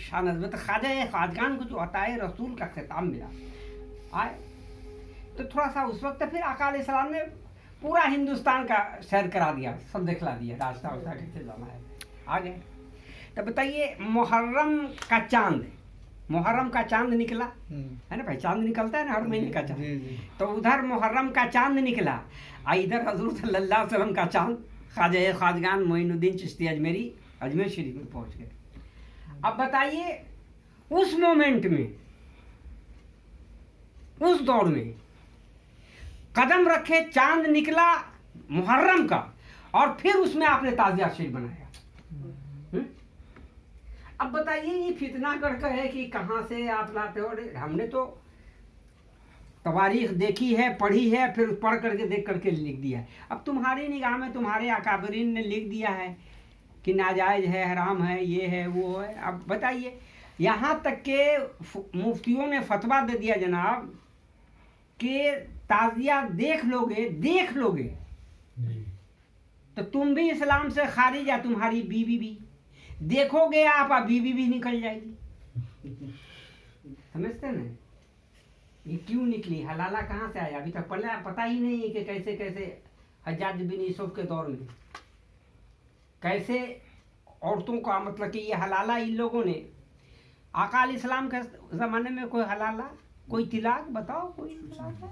शानत में तो ख्वाजा ख्वाजगान को जो अताए रसूल का खिताब मिला आए, तो थोड़ा सा उस वक्त फिर आका अलैहिस्सलाम ने पूरा हिंदुस्तान का सैर करा दिया, सब दिखला दिया, रास्ता वास्ता कैसे जाना है आ गए। तो बताइए मुहर्रम का चांद, मुहर्रम का चांद निकला है ना भाई, चांद निकलता है ना हर महीने का चांद, तो उधर मुहर्रम का चांद निकला, इधर हजूर सल्लल्लाहु अलैहि वसल्लम का चांद ख्वाजा ख्वाजगान मोइनुद्दीन चिश्ती अजमेरी अजमेर शरीफ में पहुंच गए। अब बताइए उस मोमेंट में, उस दौर में कदम रखे, चांद निकला मुहर्रम का, और फिर उसमें आपने ताजिया शरीफ बनाया। अब बताइए ये फितना करके है कि कहाँ से आप लाते हो? हमने तो तवारीख देखी है, पढ़ी है, फिर पढ़ करके देख करके लिख दिया है। अब तुम्हारी निगाह में तुम्हारे अकाबरीन ने लिख दिया है कि नाजायज है, हराम है, ये है, वो है। अब बताइए यहाँ तक के मुफ्तियों ने फतवा दे दिया जनाब कि ताजिया देख लोगे तो तुम भी इस्लाम से खारिज, या तुम्हारी बीवी भी देखोगे आप, बीवी भी निकल जाएगी। समझते ना ये क्यों निकली, हलाला कहाँ से आया? अभी तक पता ही नहीं है कि कैसे कैसे हज्जाज बिन यूसुफ के दौर में कैसे औरतों का, मतलब कि ये हलाला इन लोगों ने, आका अलैहिस्सलाम के ज़माने में कोई हलाला, कोई तिलाक बताओ, कोई तिलाक है?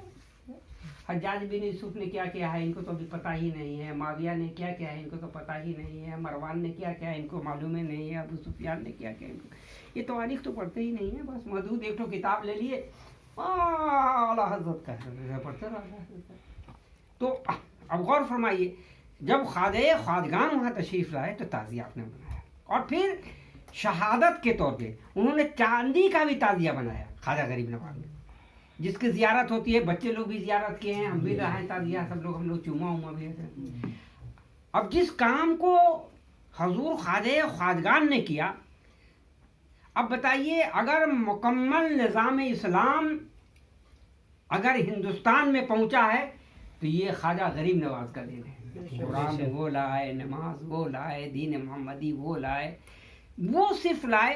हज्जाज बिन यूसुफ ने क्या किया है इनको तो अभी पता ही नहीं है, माविया ने क्या किया है इनको तो पता ही नहीं है, मरवान ने क्या किया है इनको मालूम ही नहीं है, अबू सुफियान ने क्या किया इनको, ये तारीख तो पढ़ते ही नहीं है। बस मधु एक ठो किताब ले लिए, आला हज़रत का पढ़ते रहा। तो अब गौर फरमाइए, जब ख्वाजा ख्वाजगान वहाँ तशरीफ़ लाए तो ताज़िया आपने बनाया, और फिर शहादत के तौर पे उन्होंने चांदी का भी ताज़िया बनाया ख्वाजा गरीब नवाज ने, जिसकी ज़ियारत होती है, बच्चे लोग भी ज़ियारत किए हैं, हम भी रहे ताज़िया, सब लोग, हम लोग चूमा उमा भी है। अब जिस काम को हजूर ख्वाजा ख्वाजगान ने किया, अब बताइए अगर मुकम्मल निज़ाम इस्लाम अगर हिंदुस्तान में पहुंचा है तो ये ख्वाजा गरीब नवाज का देन है। कुरान वो लाए, नमाज वो लाए, दीन मोहम्मदी वो लाए, वो सिर्फ लाए।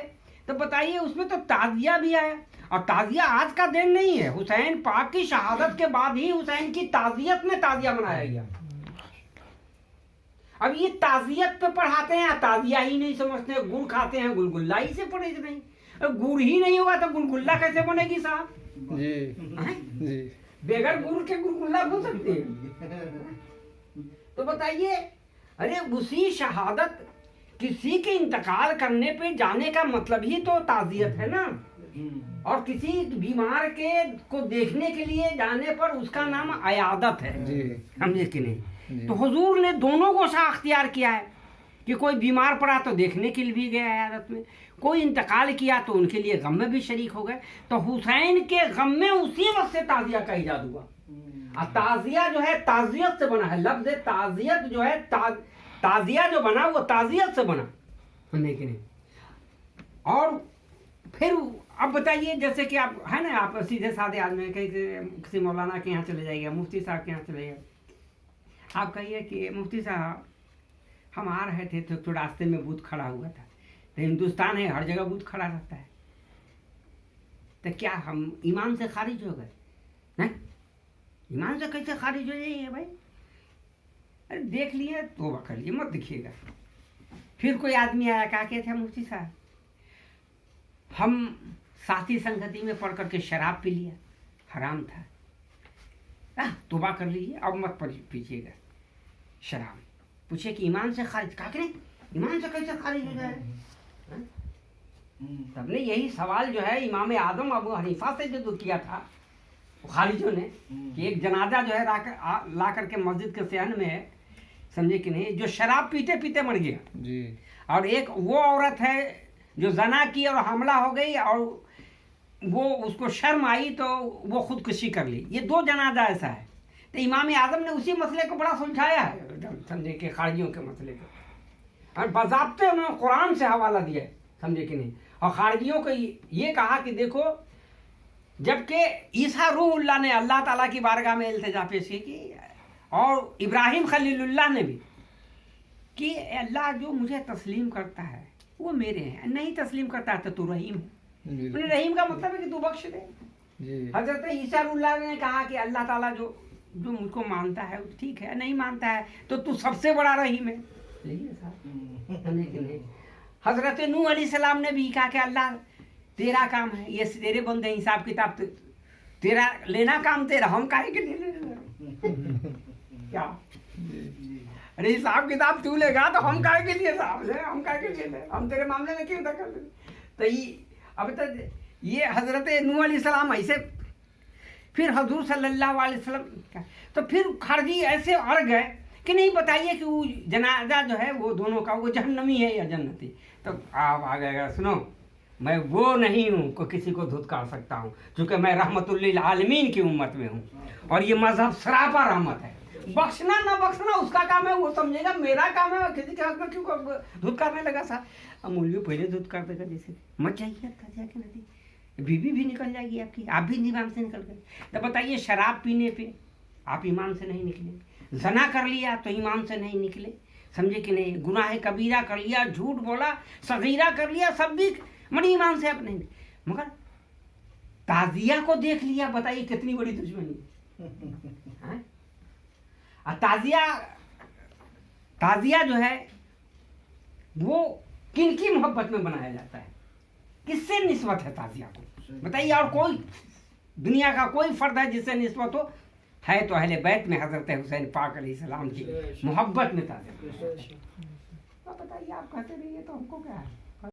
तो बताइए उसमें तो ताज़िया भी आया, और ताज़िया आज का दिन नहीं है, हुसैन पाक की शहादत के बाद ही हुसैन की ताज़ियत में ताज़िया बनाया गया। अब ये ताज़ियत पे पढ़ाते हैं, ताज़िया ही नहीं समझते, गुड़ खाते हैं, गुलगुल्ला ही से पढ़े नहीं। गुड़ ही नहीं होगा तो गुलगुल्ला कैसे बनेगी साहब? जी बेगर गुड़ के गुलगुल्ला बन सकते हैं? तो बताइए, अरे उसी शहादत, किसी के इंतकाल करने पे जाने का मतलब ही तो ताज़ियत है ना, और किसी बीमार के को देखने के लिए जाने पर उसका नाम अयादत है, समझे कि नहीं? तो हुजूर ने दोनों को सा अख्तियार किया है कि कोई बीमार पड़ा तो देखने के लिए भी गए अयादत में, कोई इंतकाल किया तो उनके लिए गम में भी शरीक हो गए। तो हुसैन के गम में उसी वक्त से ताज़िया का ईजाद हुआ। और ताज़िया जो है ताज़ियत से बना है, लफ्ज़ ताज़ियत जो है, ताज़िया जो बना वो ताज़ियत से बना, समझे कि नहीं? और फिर अब बताइए, जैसे कि आप है ना, आप सीधे साधे आदमी किसी मौलाना के यहाँ चले जाइए, मुफ्ती साहब के यहाँ चले जाइए, आप कहिए कि मुफ्ती साहब हम आ रहे थे तो रास्ते में बूथ खड़ा हुआ था, तो हिंदुस्तान है हर जगह बूथ खड़ा रहता है, तो क्या हम ईमान से खारिज हो गए? नहीं, ईमान से कैसे खारिज हो जाइए भाई? अरे देख लिए तो कर लिए, मत दिखिएगा। फिर कोई आदमी आया, कहा कहते हैं मुफ्ती साहब हम साथी संगति में पढ़ करके शराब पी लिया, हराम था, तौबा कर लीजिए, अब मत पीजिएगा शराब। पूछे कि ईमान से खारिज, कहा करें ईमान से कैसे खारिज हो जाए? सबने यही सवाल जो है इमाम आदम अबू हनीफा से जो किया था खारिजों ने, कि एक जनाजा जो है ला करके मस्जिद के सहन में है, समझे कि नहीं, जो शराब पीते पीते मर गया जी, और एक वो औरत है जो जना की और हमला हो गई, और वो उसको शर्म आई तो वो खुदकुशी कर ली। ये दो जनाजा ऐसा है। तो इमाम आदम ने उसी मसले को बड़ा सुलझाया है, समझे कि खारिजियों के मसले को, और बाज़ाब्ते उन्होंने कुरान से हवाला दिया है, समझे कि नहीं। और खारिजियों को ये कहा कि देखो, जबकि ईसा रूहुल्लाह ने अल्लाह ताला की बारगाह में इल्तिजा पेश की, और इब्राहिम खलीलुल्लाह ने भी, कि अल्लाह जो मुझे तस्लीम करता है वो मेरे हैं, नहीं तस्लीम करता है तो रहीम है। बिल्कुल। रहीम का मतलब है कि तू बख्श दे। जी हजरत ईसा रुल्लाह ने कहा कि अल्लाह ताला जो जो मुझको मानता है वो ठीक है, नहीं मानता है तो तू सबसे बड़ा रहीम है। लेकिन साहब नहीं। हजरत नूह अलैहिस्सलाम ने भी कहा कि अल्लाह तेरा काम है, ये तेरे बंदे हैं, हिसाब किताब तेरा लेना काम तेरा, हम काहे के लिए ले रहे? क्या अरे हिसाब किताब तू लेगा तो हम काहे के लिए साहब ले, हम काहे के लिए ले, हम तेरे मामले में क्यों दखल ले? तो ये अब तक ये हजरत नूह अलैहिस्सलाम ऐसे, फिर हजूर सल्लल्लाहु अलैहि वसल्लम का, तो फिर खारजी ऐसे अड़ गए कि नहीं बताइए कि वो जनाजा जो है वो दोनों का वो जहन्नमी है या जन्नती। तो आप आ गएगा, सुनो मैं वो नहीं हूँ को किसी को धुतकार सकता हूँ, क्योंकि मैं रहमतुल्लिल आलमीन की उम्मत में हूँ और ये मजहब सरापा रहमत है। बख्शना ना बख्शना उसका काम है, वो समझेगा, मेरा काम है किसी के हक में क्यों धुतकारने लगा सा। अब मौलवी पहले धुतकार देगा, जैसे मत जाइए जाके नदी, बीवी भी निकल जाएगी आपकी, आप भी ईमान से निकल गए। तो बताइए शराब पीने पे आप ईमान से नहीं निकले, जना कर लिया तो ईमान से नहीं निकले, समझे कि नहीं, गुनाह कबीरा कर लिया, झूठ बोला, सगीरा कर लिया, सब भी मनी ईमान से आप नहीं। मगर ताजिया को देख लिया, बताइए कितनी बड़ी दुश्मनी है। ताजिया जो है वो किनकी मोहब्बत में बनाया जाता है, किससे निस्बत है ताजिया को बताइए? और कोई दुनिया का कोई फर्द है जिससे निस्बत हो? है तो अहले बैत में हजरत हुसैन पाक अलैहिस्सलाम की मोहब्बत में ताजिया। बताइए, आप कहते रहिए तो हमको क्या है।